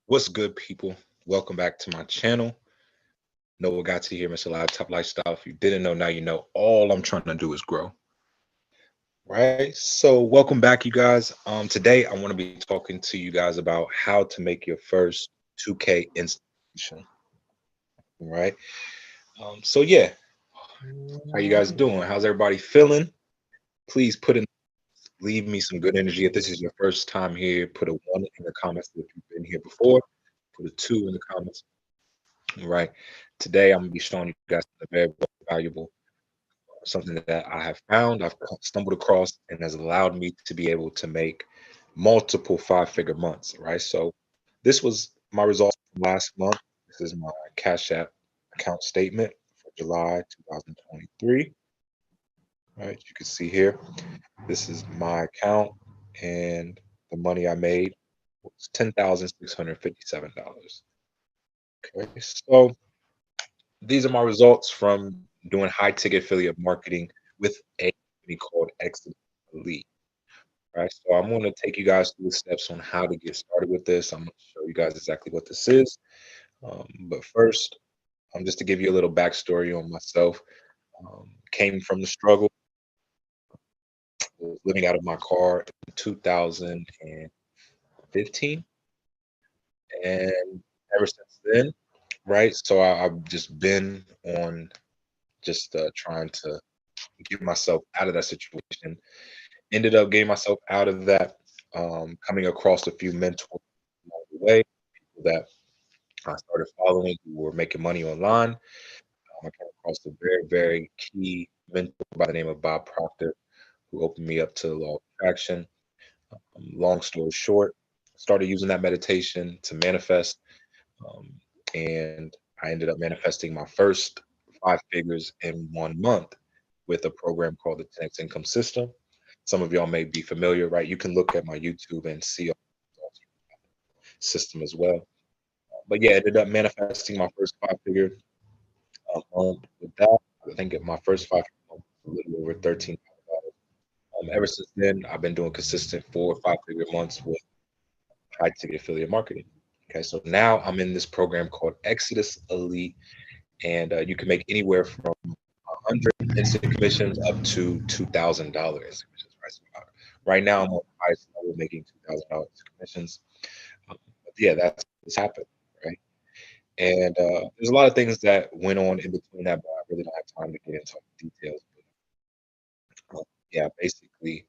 What's good, people? Welcome back to my channel. Noah got to here, Mr. Live Top Lifestyle. If you didn't know, now you know. All I'm trying to do is grow. Right. So, welcome back, you guys. Today I want to be talking to you guys about how to make your first 2K installation. Right. So yeah, how you guys doing? How's everybody feeling? Please leave me some good energy. If this is your first time here, put a one in the comments. If you've been here before, put a two in the comments. Right. Today I'm gonna be showing you guys something very valuable, something that I have found, stumbled across, and has allowed me to be able to make multiple five-figure months. Right. So this was my results from last month. This is my Cash App account statement for July 2023. Right. You can see here. This is my account, and the money I made was $10,657. Okay. So these are my results from doing high ticket affiliate marketing with a company called Exit Elite. Right. So I'm going to take you guys through the steps on how to get started with this. I'm going to show you guys exactly what this is. But first, just to give you a little backstory on myself, came from the struggle, was living out of my car in 2015. And ever since then, right. So I've just been on just trying to get myself out of that situation. Ended up getting myself out of that, coming across a few mentors along the way, people that I started following who were making money online. I came across a very, very key mentor by the name of Bob Proctor, who opened me up to the law of attraction. Long story short, started using that meditation to manifest, um, and I ended up manifesting my first five figures in 1 month with a program called the 10X Income System. Some of y'all may be familiar, right? You can look at my YouTube and see all the system as well. But yeah, ended up manifesting my first five-figure month with that. I think my first 5 months was a little over $13,000. Ever since then, I've been doing consistent 4 or 5 figure months with high ticket affiliate marketing. Okay, so now I'm in this program called Exodus Elite, and you can make anywhere from 100 instant commissions up to $2,000 instant commissions. Right, so right now I'm on the highest level, making $2,000 commissions. But yeah, that's what's happened, right? And there's a lot of things that went on in between that, but I really don't have time to get into all the details. But yeah, basically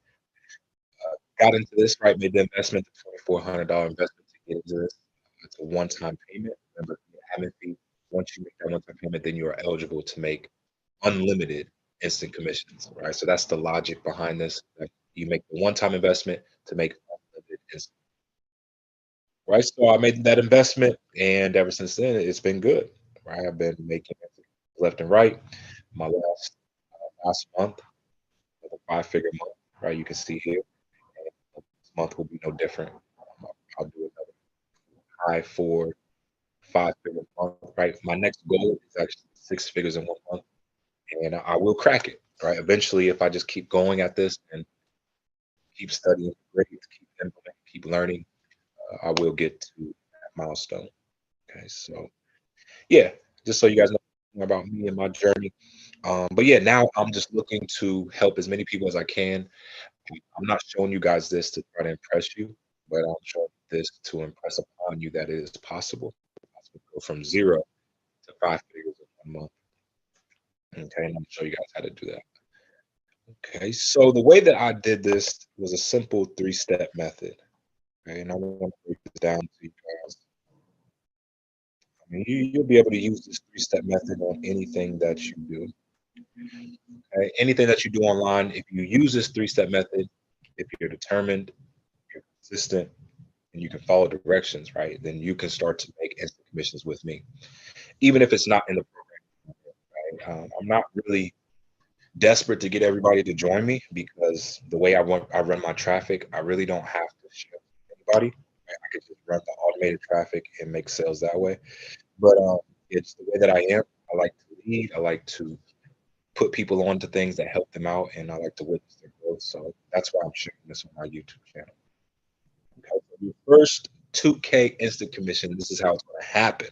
got into this, right? Made the investment, the $2,400 investment to get into this. It's a one-time payment. Remember, the admin fee. Once you make that one-time payment, then you are eligible to make unlimited instant commissions, right? So that's the logic behind this. That you make the one-time investment to make unlimited instant, right? So I made that investment, and ever since then, it's been good, right? I've been making it left and right. My last month was a five-figure month, right? You can see here. And this month will be no different. I'll do another high for five-figure month, right? My next goal is actually six figures in 1 month, and I will crack it, right? Eventually, if I just keep going at this and keep studying grades, keep implementing, keep learning, I will get to that milestone. Okay, so yeah, just so you guys know more about me and my journey. But yeah, now I'm just looking to help as many people as I can. I'm not showing you guys this to try to impress you, but I'm showing this to impress upon you that it is possible. To go from zero to five figures in 1 month. Okay, and I'm gonna show you guys how to do that. Okay, so the way that I did this was a simple three-step method. Okay, and I want to break this down to you guys. I mean, you'll be able to use this three-step method on anything that you do. Okay, anything that you do online, if you use this three-step method, if you're determined, you're consistent, and you can follow directions, right, then you can start to make instant commissions with me, even if it's not in the program. Right? I'm not really desperate to get everybody to join me because the way I run my traffic, I really don't have to share with anybody. Right? I could just run the automated traffic and make sales that way. But it's the way that I am. I like to lead. I like to put people onto things that help them out, and I like to witness their growth. So that's why I'm sharing this on my YouTube channel. Okay, so your first 2K instant commission. This is how it's going to happen,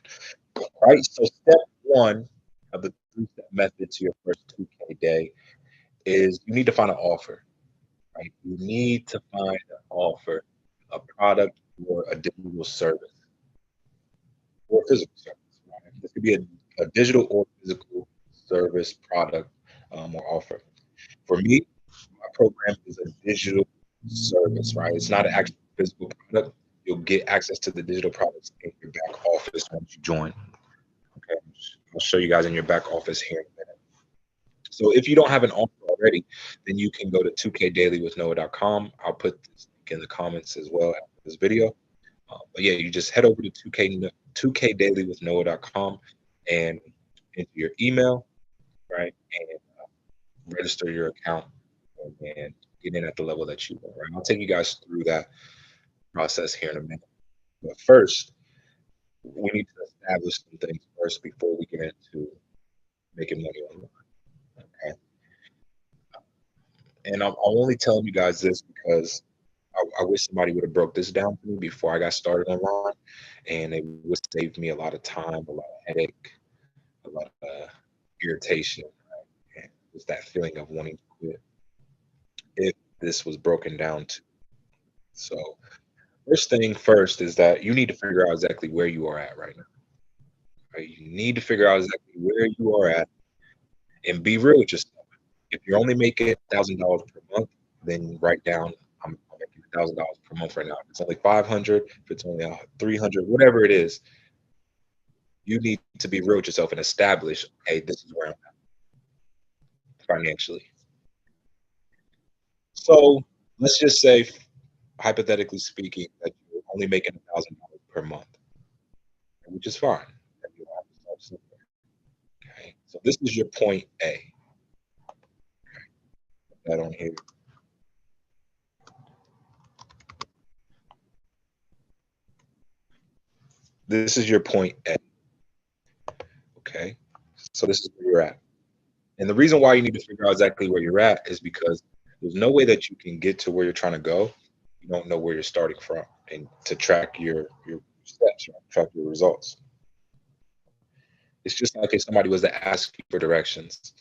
right? So step one of the three-step method to your first 2K day is you need to find an offer, right? You need to find an offer, a product or a digital service or physical service, right? This could be a digital or physical service, product, or offer. For me, my program is a digital service, right? It's not an actual physical product. You'll get access to the digital products in your back office once you join. Okay, I'll show you guys in your back office here in a minute. So if you don't have an offer already, then you can go to 2kdailywithnoah.com. I'll put this link in the comments as well after this video. But yeah, you just head over to 2kdailywithnoah.com and enter your email, right? And register your account and get in at the level that you want, right? I'll take you guys through that process here in a minute. But first, we need to establish some things first before we get into making money online. Okay. And I'm only telling you guys this because I wish somebody would have broke this down for me before I got started online, and it would save me a lot of time, a lot of headache, a lot of irritation, right? And just that feeling of wanting to quit if this was broken down to. So first thing first is that you need to figure out exactly where you are at right now. Right? You need to figure out exactly where you are at and be real with yourself. If you're only making $1,000 per month, then write down I'm making $1,000 per month right now. If it's only 500, if it's only 300, whatever it is, you need to be real with yourself and establish, hey, this is where I'm at financially. So let's just say, hypothetically speaking, that you're only making $1,000 per month, which is fine. And you have to start somewhere. Okay. So this is your point A. That on here. This is your point A. Okay. So this is where you're at. And the reason why you need to figure out exactly where you're at is because there's no way that you can get to where you're trying to go. You don't know where you're starting from, and to track your steps, right? Track your results. It's just like if somebody was to ask you for directions,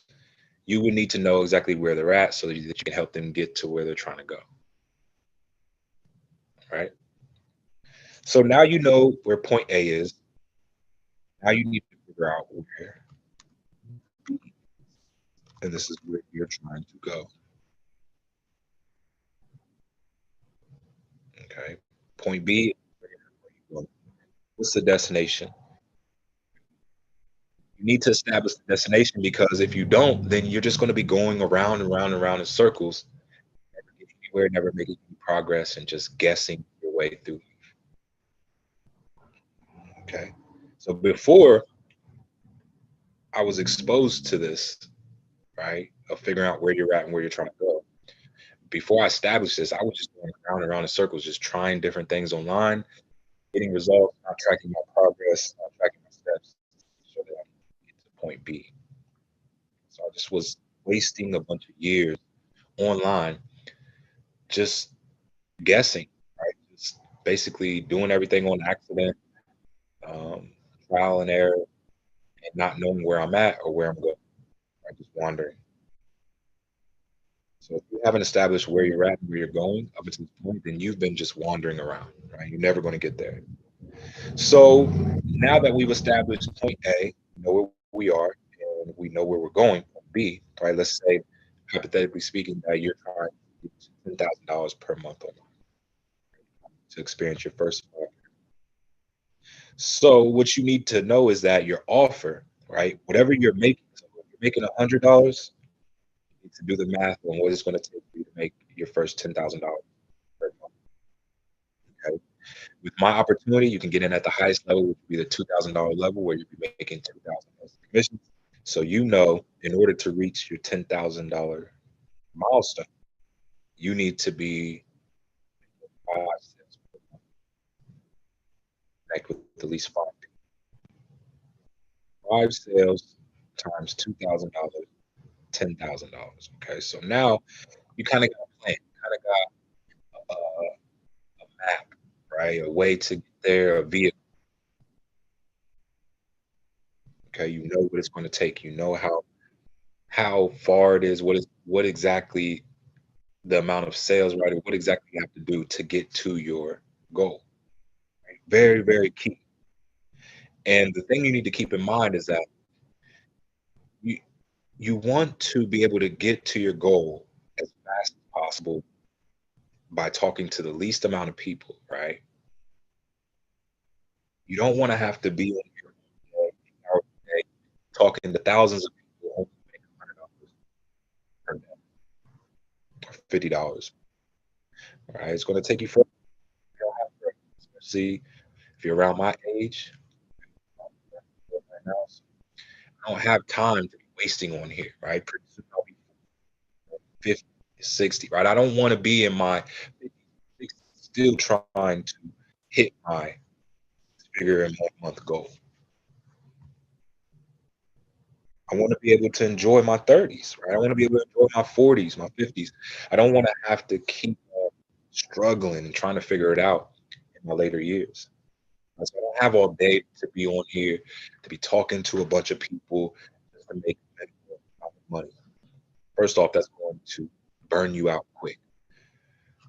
you would need to know exactly where they're at so that you can help them get to where they're trying to go. Right. So now you know where point A is. Now you need to figure out where B is. And this is where you're trying to go. Okay. Point B, what's the destination? You need to establish the destination because if you don't, then you're just going to be going around and around and around in circles, never getting anywhere, never making any progress, and just guessing your way through. Okay. So before I was exposed to this, right, of figuring out where you're at and where you're trying to go. Before I established this, I was just going around and around in circles, just trying different things online, getting results, not tracking my progress, not tracking my steps, so that I can get to point B. So I just was wasting a bunch of years online just guessing, right? Just basically doing everything on accident, um, trial and error, and not knowing where I'm at or where I'm going, right? Just wandering. So if you haven't established where you're at and where you're going up until this point, then you've been just wandering around, right? You're never going to get there. So now that we've established point A, we know where we are, and we know where we're going, point B, right? Let's say, hypothetically speaking, that you're trying to get $10,000 per month online to experience your first offer. So what you need to know is that your offer, right? Whatever you're making, so if you're making $100, you need to do the math on what it's going to take for you to make your first $10,000 per month. Okay. With my opportunity, you can get in at the highest level, which would be the $2,000 level, where you'd be making 2,000 commissions. So you know, in order to reach your $10,000 milestone, you need to be 5 sales per month, connect with at least 5 sales times $2,000, $10,000. Okay, so now you kind of got a plan, kind of got a map, right? A way to get there, a vehicle, okay? You know what it's gonna take. You know how far it is, what exactly the amount of sales, right? Or what exactly you have to do to get to your goal. Very, very key. And the thing you need to keep in mind is that you you want to be able to get to your goal as fast as possible by talking to the least amount of people, right? You don't want to have to be on here all day, 8 hours a day, talking to thousands of people only to make $100 per day or $50. All right, it's going to take you further. You don't have to, especially if you're around my age right now. So I don't have time to be wasting on here, right? Pretty soon I'll be 50, 60, right? I don't want to be in my 50s, 60s still trying to hit my figure in 1 month goal. I want to be able to enjoy my 30s, right? I want to be able to enjoy my 40s, my 50s. I don't want to have to keep struggling and trying to figure it out in my later years. So I don't have all day to be on here, to be talking to a bunch of people just to make a minimal amount of money. First off, that's going to burn you out quick.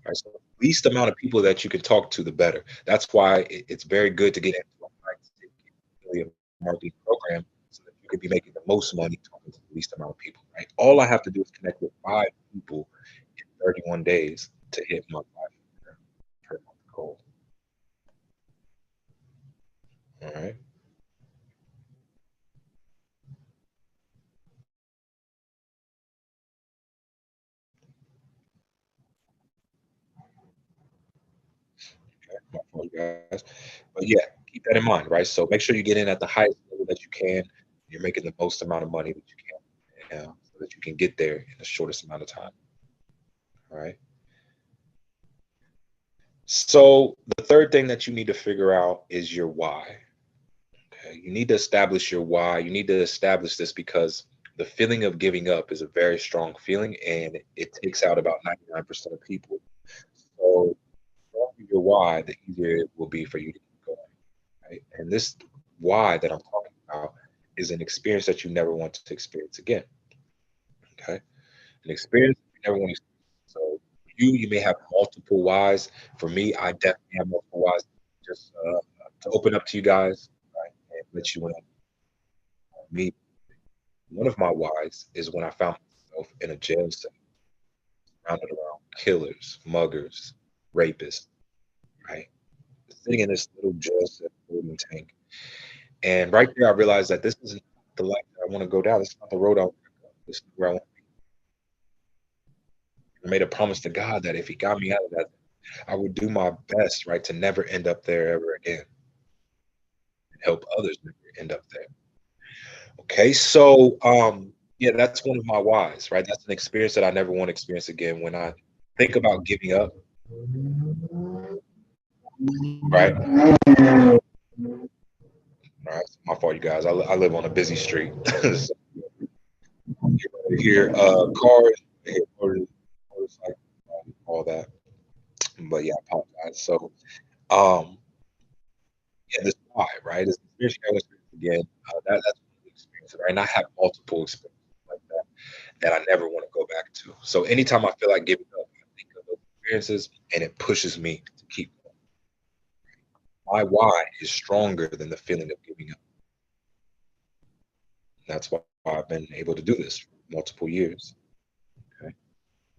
Right? So the least amount of people that you can talk to, the better. That's why it's very good to get into a high-ticket affiliate marketing program so that you could be making the most money talking to the least amount of people. Right? All I have to do is connect with 5 people in 31 days to hit my 5 per month goal. All right. My fault, guys. But yeah, keep that in mind, right? So make sure you get in at the highest level that you can. You're making the most amount of money that you can, so that you can get there in the shortest amount of time. All right. So the third thing that you need to figure out is your why. Okay. You need to establish your why. You need to establish this because the feeling of giving up is a very strong feeling and it takes out about 99% of people. So the stronger your why, the easier it will be for you to keep going. Right? And this why that I'm talking about is an experience that you never want to experience again. Okay. An experience you never want to experience. So you may have multiple whys. For me, I definitely have multiple whys. Just to open up to you guys, right, and let you in on me. One of my whys is when I found myself in a jail cell surrounded around killers, muggers, rapists, right? Sitting in this little jail cell holding tank. And right there, I realized that this isn't the life that I want to go down. This is not the road I want to go. This is where I want to be. I made a promise to God that if He got me out of that, I would do my best, right, to never end up there ever again and help others never end up there. Okay, so yeah, that's one of my whys, right? That's an experience that I never want to experience again. When I think about giving up, right? All right, my fault, you guys. I live on a busy street. So you hear cars, you hear motorcycles, all that. But yeah, I apologize. So um, yeah, this why, right? This experience you never experience again. That's one of the experiences, right? And I have multiple experiences like that that I never want to go back to. So anytime I feel like giving up, I think of those experiences and it pushes me to keep going. My why is stronger than the feeling of giving up. That's why I've been able to do this for multiple years. Okay.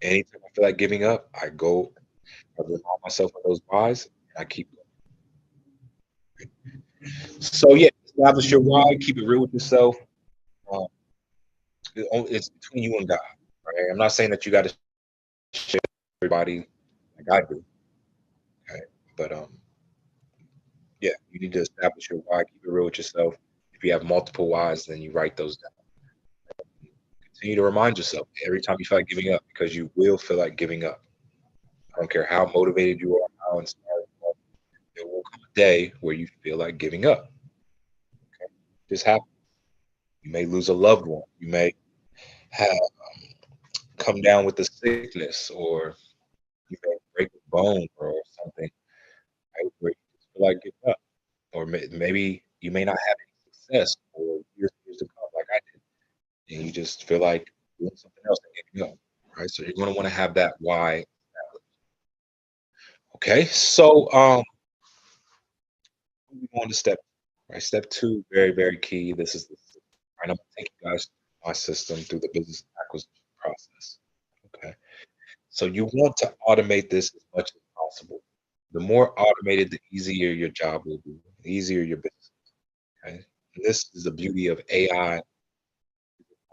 Anytime I feel like giving up, I remind myself of those whys and I keep going. So yeah, establish your why, keep it real with yourself. Um, it's between you and God. Right? I'm not saying that you got to share with everybody like I do. Okay. But yeah, you need to establish your why, keep it real with yourself. If you have multiple whys, then you write those down. Continue to remind yourself every time you feel like giving up, because you will feel like giving up. I don't care how motivated you are, how inspired you are. There will come a day where you feel like giving up. Okay? This happens. You may lose a loved one. You may have come down with a sickness, or you may break a bone or something, right? Where maybe you may not have any success for years to come like I did, and you just feel like doing something else and getting up, right? So you're gonna want to have that why. Okay, so moving on to step, right? Step two, very, very key. This is the system, right? I'm gonna take you guys through my system through the business acquisition process. Okay. So you want to automate this as much as possible. The more automated, the easier your job will be, the easier your business. Okay. And this is the beauty of AI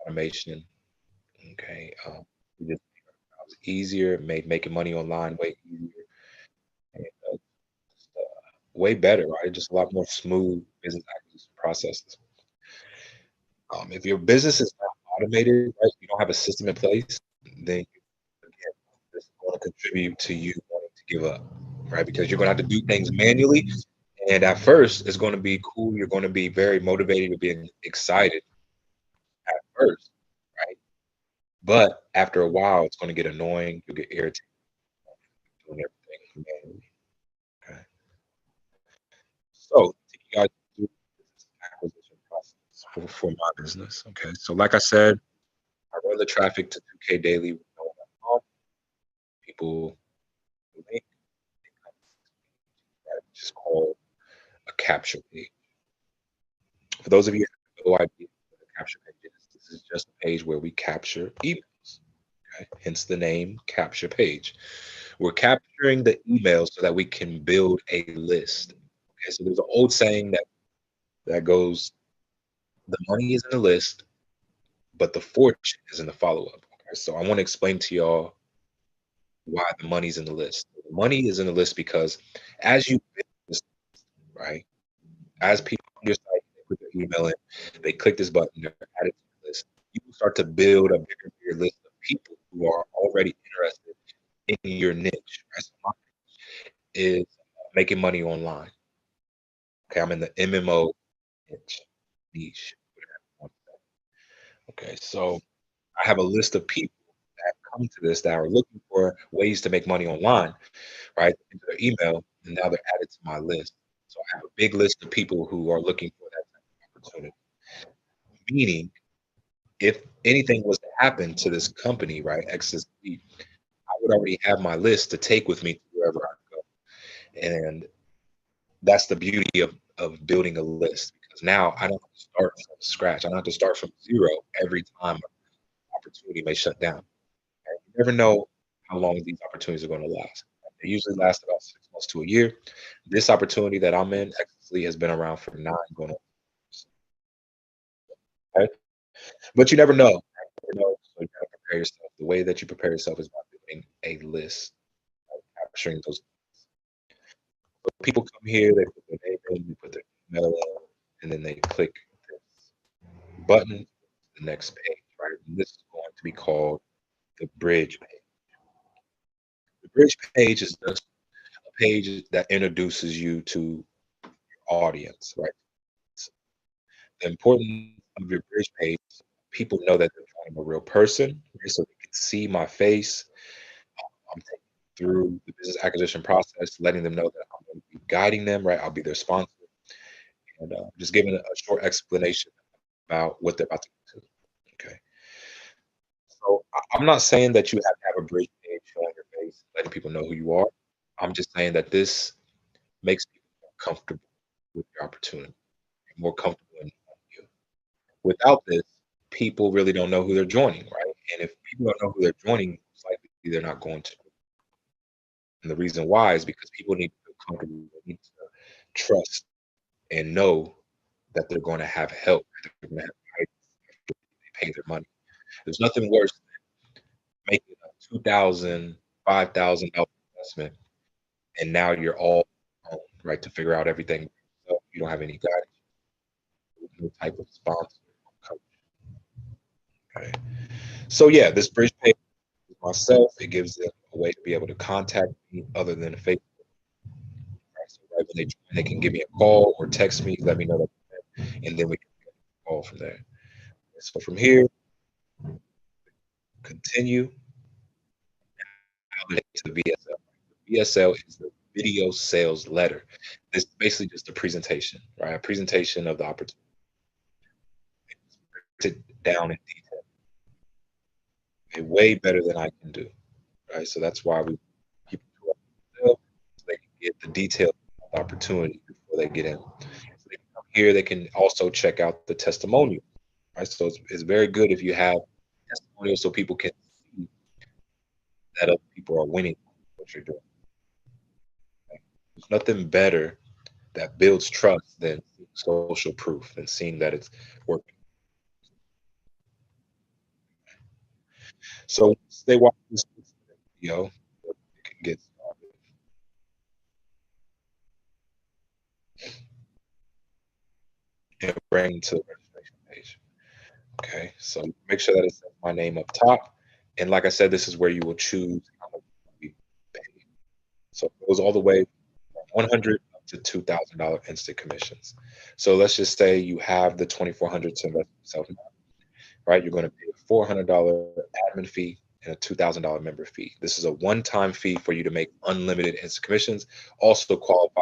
automation. Okay. We just made our jobs easier, made making money online way easier, and just, way better, right? Just a lot more smooth business acquisition processes. If your business is not automated, right, you don't have a system in place, then again, this is going to contribute to you wanting to give up, right? Because you're going to have to do things manually. And at first, it's going to be cool. You're going to be very motivated. You're being excited at first, right? But after a while, it's going to get annoying. You'll get irritated doing everything manually. Okay. So, take you guys through this acquisition process for my business. Okay. So, like I said, I run the traffic to 2K daily with no one at home. People link, right, which is called a capture page. For those of you who have no idea what a capture page is, this is just a page where we capture emails. Okay? Hence the name capture page. We're capturing the emails so that we can build a list. Okay, so there's an old saying that goes, the money is in the list, but the fortune is in the follow-up. Okay, so I want to explain to y'all why the money's in the list. The money is in the list because as you build this, right, as people on your site, they put their email in, they click this button, they're added to the list. You will start to build a bigger list of people who are already interested in your niche. Right? So mine is making money online. Okay, I'm in the MMO niche. Whatever you want to say. Okay, so I have a list of people that come to this that are looking for ways to make money online, right? Into their email, and now they're added to my list. So I have a big list of people who are looking for that type of opportunity. Meaning, if anything was to happen to this company, right, XSP, I would already have my list to take with me to wherever I go. And that's the beauty of building a list because now I don't have to start from scratch. I don't have to start from zero every time an opportunity may shut down. And you never know how long these opportunities are going to last. They usually last about 6 months to a year. This opportunity that I'm in, Exley, has been around for 9 going on. Okay? But you never know. You never know. So you gotta prepare yourself. The way that you prepare yourself is by building a list, capturing those. So people come here, they put their name in, they put their email in, and then they click this button to the next page, right? And this is going to be called the bridge page. The bridge page is just a page that introduces you to your audience, right? So the importance of your bridge page, people know that they're joining a real person, right? So they can see my face. I'm taking them through the business acquisition process, letting them know that I'm going to be guiding them, right? I'll be their sponsor, and just giving a short explanation about what they're about to do. Okay. So I'm not saying that you have to have a bridge page showing your face, letting people know who you are. I'm just saying that this makes people more comfortable with your opportunity, more comfortable in you. Without this, people really don't know who they're joining, right? And if people don't know who they're joining, most likely they're not going to. And the reason why is because people need to feel comfortable, they need to trust and know that they're going to have help, that they're going to have guidance after they pay their money. There's nothing worse than making a $2,000, $5,000 investment, and now you're all on, right, to figure out everything. So you don't have any guidance, no type of sponsor, coach. Okay. So yeah, this bridge page is myself. It gives them a way to be able to contact me other than Facebook. Right? So right when they join, they can give me a call or text me, let me know that, and then we can call from there. So from here, continue to the VSL. VSL is the video sales letter. This is basically just a presentation, right? A presentation of the opportunity down in detail, okay, way better than I can do, right? So that's why we keep it to ourselves, so they can get the details of the opportunity before they get in. So they can come here, they can also check out the testimonial, right? So it's very good if you have testimonials so people can see that other people are winning what you're doing. Right? There's nothing better that builds trust than social proof and seeing that it's working. So once they watch this video, they can get started and bring to the registration page. Okay, so make sure that it says my name up top. And like I said, this is where you will choose how much you pay. So it goes all the way from 100 up to $2,000 instant commissions. So let's just say you have the 2,400 to invest in yourself, right? You're going to pay a $400 admin fee and a $2,000 member fee. This is a one-time fee for you to make unlimited instant commissions. Also qualify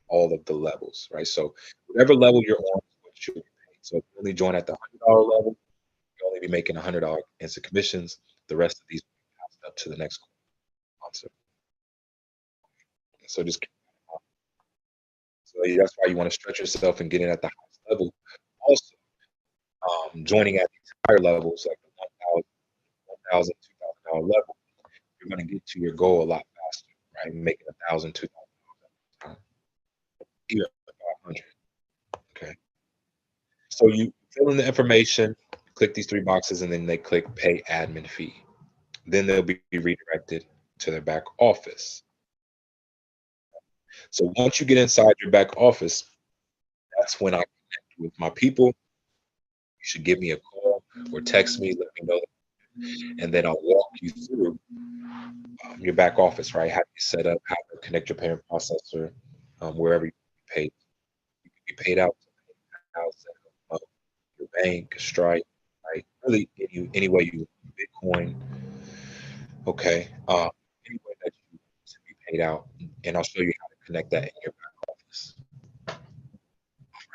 all of the levels, right? So whatever level you're on, what you pay. So if you only join at the $100 level, you'll only be making $100 instant commissions. The rest of these will be passed up to the next sponsor. So just so that's why you want to stretch yourself and get in at the highest level. Also, joining at these higher levels, like the 1,000, $2,000 level, you're going to get to your goal a lot faster, right? Making 1,000, 2,000, even 500. Okay. So you fill in the information, click these three boxes, and then they click pay admin fee. Then they'll be redirected to their back office. So once you get inside your back office, that's when I connect with my people. You should give me a call or text me, let me know, and then I'll walk you through your back office, right? How you set up, how to connect your payment processor, wherever you pay. You can be paid out to house, your bank, Stripe, right? Really, any way you Bitcoin, okay? Any way that you to be paid out, and I'll show you how to connect that in your back office,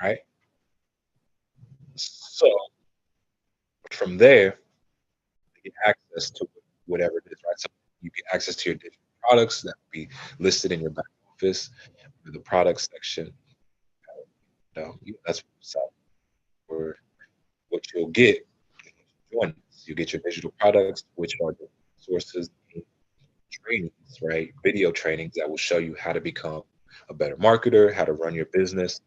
right? So from there, you get access to whatever it is, right? So you get access to your digital products that will be listed in your back office, the product section. That's so where what you'll get join us. You get your digital products, which are the sources and trainings, right? Video trainings that will show you how to become a better marketer, how to run your business,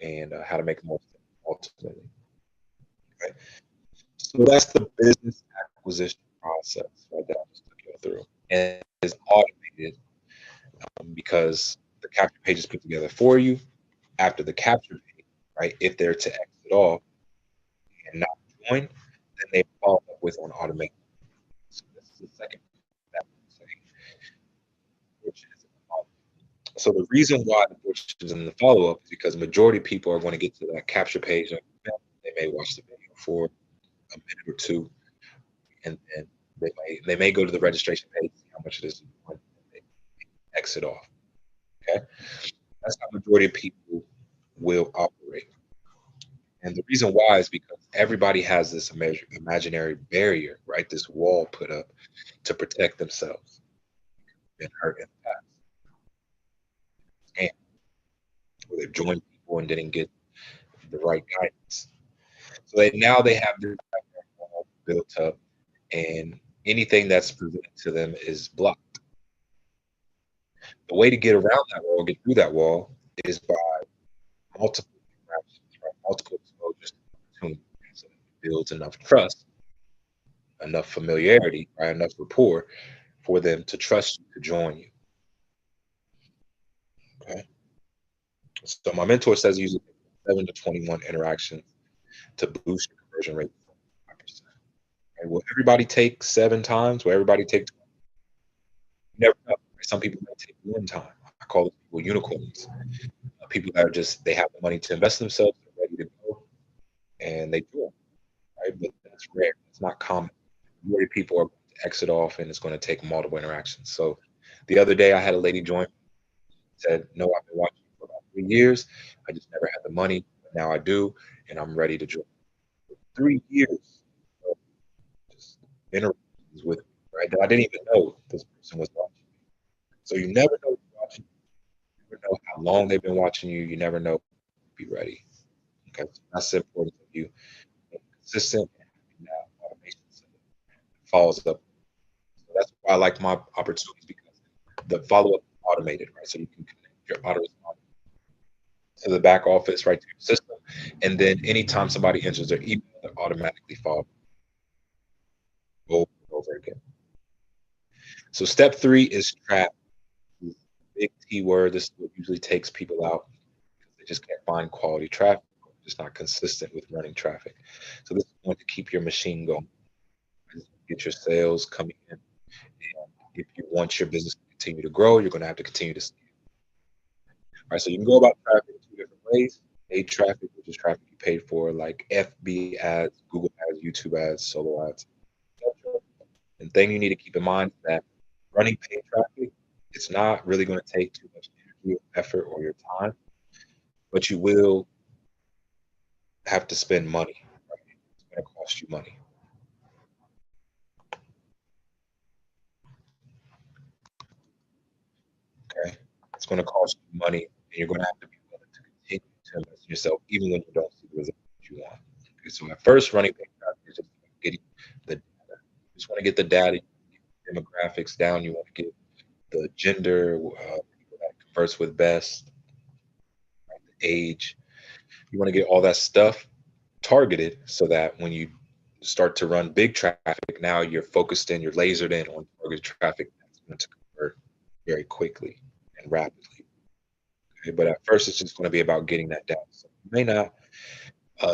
and how to make more ultimately. Right? So that's the business acquisition process right, that I just took you through. And it's automated because the capture page is put together for you. After the capture page, right? If they're to exit off and not join, then they follow up with on automation. So this is the second step. Which is so the reason why the which is in the follow up is because majority of people are going to get to that capture page. And they may watch the video for a minute or two, and then they may go to the registration page, see how much it is, and they exit off. Okay, that's how majority of people will operate. And the reason why is because everybody has this imaginary barrier, right? This wall put up to protect themselves and hurt in the past. And where they've joined people and didn't get the right guidance. So now they have this wall built up, and anything that's presented to them is blocked. The way to get around that wall, get through that wall, is by multiple interactions, right? Multiple exposures to opportunity. So it builds enough trust, enough familiarity, right? Enough rapport for them to trust you to join you. Okay. So my mentor says usually 7 to 21 interactions to boost your conversion rate. 5%. Right? Will everybody take 7 times? Will everybody take? You never know. Right? Some people may take 1 time. I call those people unicorns. People that are just they have the money to invest in themselves, they're ready to go, and they do it. Right? But it's rare. It's not common. Majority of people are going to exit off, and it's going to take multiple interactions. So the other day, I had a lady join. said, "No, I've been watching you for about 3 years. I just never had the money, but now I do, and I'm ready to join." 3 years of just interactions with me, right, that I didn't even know this person was watching. So you never know who's watching, you never know how long they've been watching you, you never know. Be ready, okay? So that's the importance of you being consistent and having that automation system that follows up. So that's why I like my opportunities because the follow-up is automated, right? So you can connect your auto response to the back office, right, to your system, and then anytime somebody enters their email, they automatically follow over and over again. So step 3 is traffic. This is a big T word. This is what usually takes people out because they just can't find quality traffic, or just not consistent with running traffic. So this is going to keep your machine going, get your sales coming in. And if you want your business to continue to grow, you're going to have to continue to scale. All right, so you can go about traffic in 2 different ways. Paid traffic, which is traffic you paid for, like FB ads, Google ads, YouTube ads, solo ads, etc. And thing you need to keep in mind is that running paid traffic, it's not really going to take too much energy or effort or your time, but you will have to spend money. Right? It's going to cost you money. Okay, it's going to cost you money, and you're going to have to be willing to continue to invest in yourself, even when you don't see the results you want. Okay, so at first, running paid traffic is just getting the data. You just want to get the data, demographics down. You want to get the gender, people that converse with best, the age. You want to get all that stuff targeted so that when you start to run big traffic, now you're focused in, you're lasered in on targeted traffic that's going to convert very quickly and rapidly. Okay? But at first, it's just going to be about getting that data. So you may not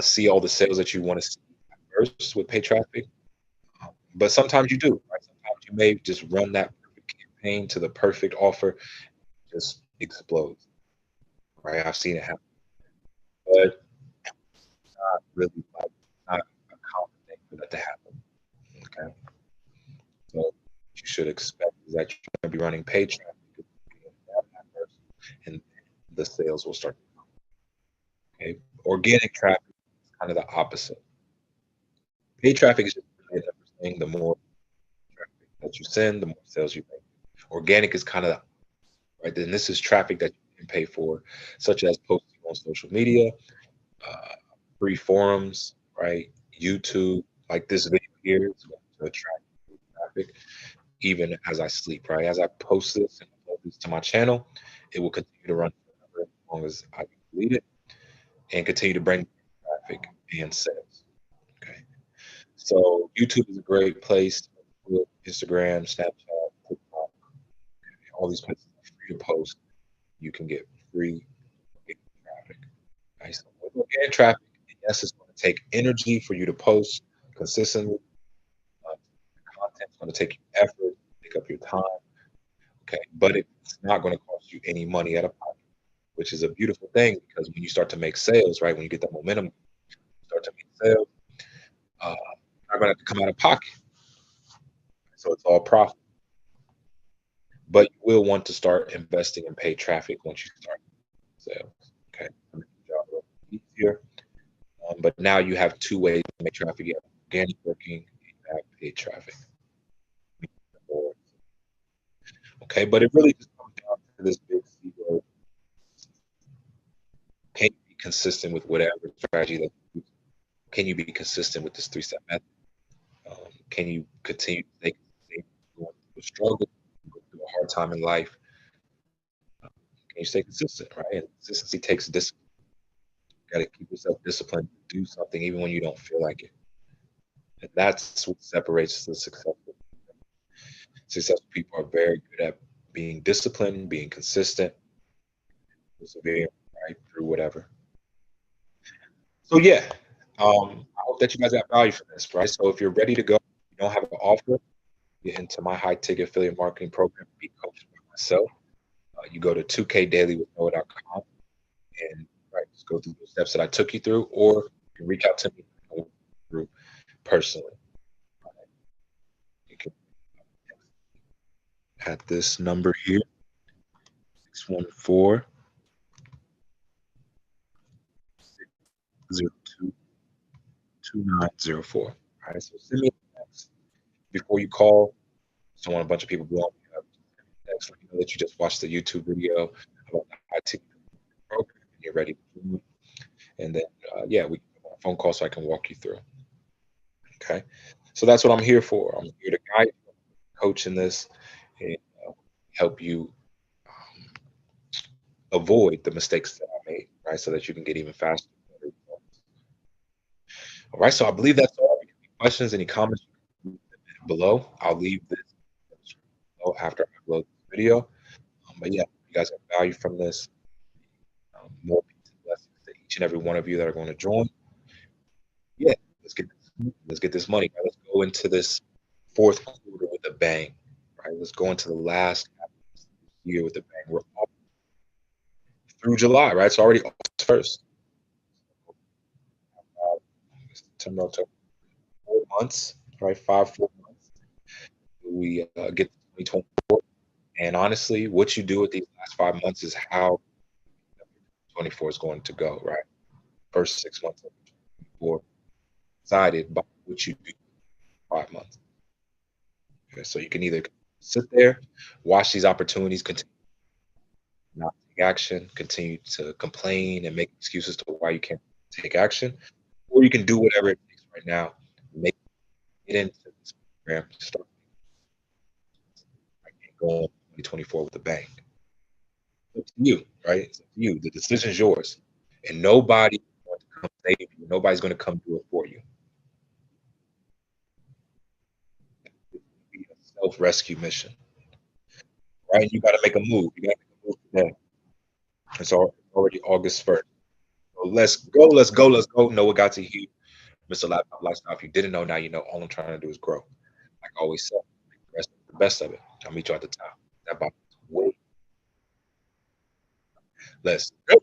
see all the sales that you want to see at first with paid traffic, but sometimes you do. Right? Sometimes you may just run that perfect campaign to the perfect offer, just explodes. Right? I've seen it happen, but not really like not a common thing for that to happen. Okay, so what you should expect is that you're going to be running paid traffic at first, and the sales will start. Okay, organic traffic is kind of the opposite. Paid traffic is just really a numbers thing. The more traffic that you send, the more sales you make. Organic is kind of right. Then this is traffic that you can pay for, such as posting on social media, uh, free forums, right? YouTube, like this video here is going to attract traffic even as I sleep, right? As I post this and upload this to my channel, it will continue to run forever as long as I can delete it and continue to bring traffic and sales. Okay. So YouTube is a great place. Instagram, Snapchat, TikTok, all these places are free to post. You can get free traffic. Right? So with organic traffic, yes, it's going to take energy for you to post consistently. The content's going to take you effort, take up your time. Okay, but it's not going to cost you any money out of pocket, which is a beautiful thing because when you start to make sales, right, when you get that momentum, start to make sales, you're not going to have to come out of pocket. So it's all profit. But you will want to start investing in paid traffic once you start sales. Okay, to make your job a little easier. But now you have 2 ways to make traffic. You have organic working, and you have paid traffic. Okay, but it really just comes down to this big C word. Can you be consistent with whatever strategy that you use? Can you be consistent with this 3-step method? Can you continue to stay consistent going through a struggle, going through a hard time in life? Can you stay consistent, right? And consistency takes discipline. You got to keep yourself disciplined to do something even when you don't feel like it. And that's what separates the successful. Successful people are very good at being disciplined, being consistent, persevering, right, through whatever. So yeah, I hope that you guys got value from this, right? So if you're ready to go, you don't have an offer, get into my high ticket affiliate marketing program, be coached by myself. You go to 2kdailywithnoah.com and right, just go through the steps that I took you through, or you can reach out to me through personally. You can at this number here, 614 602 2904. All right, so send me a text before you call. Just don't want a bunch of people blowing me up. Text, let me know that you just watched the YouTube video about the IT program and you're ready to join. And then, yeah, we can have a phone call so I can walk you through. Okay. So that's what I'm here for. I'm here to guide you, coach in this, and help you avoid the mistakes that I made, right? So that you can get even faster. Better results. All right. So I believe that's all. Any questions, any comments below? I'll leave this below after I upload this video. But yeah, you guys have value from this. More peace and blessings to each and every one of you that are going to join. Yeah, let's get this money. Right? Let's go into this fourth quarter with a bang. Right? Let's go into the last year with a bang. We're all through July, right? It's already August 1st. September, October, 4 months, right? 4 months. We get to 2024. And honestly, what you do with these last 5 months is how 24 is going to go, right? First 6 months of 24 decided by what you do in 5 months. Okay, so you can either sit there, watch these opportunities continue, not take action, continue to complain and make excuses to why you can't take action, or you can do whatever it takes right now, make it into this program, start going 2024 with a bang. It's up to you, right? It's up to you. The decision's yours, and nobody's going to come save you. Nobody's going to come do it for you. It's gonna be a self-rescue mission, right? You got to make a move. You got to make a move today. Already August 1st. So let's go, let's go, let's go. Noah got to hear Mr. Laptop Lifestyle. If you didn't know, now you know. All I'm trying to do is grow. Like I always said, make the best of it. I'll meet you at the top. That box. Wait. Let's go.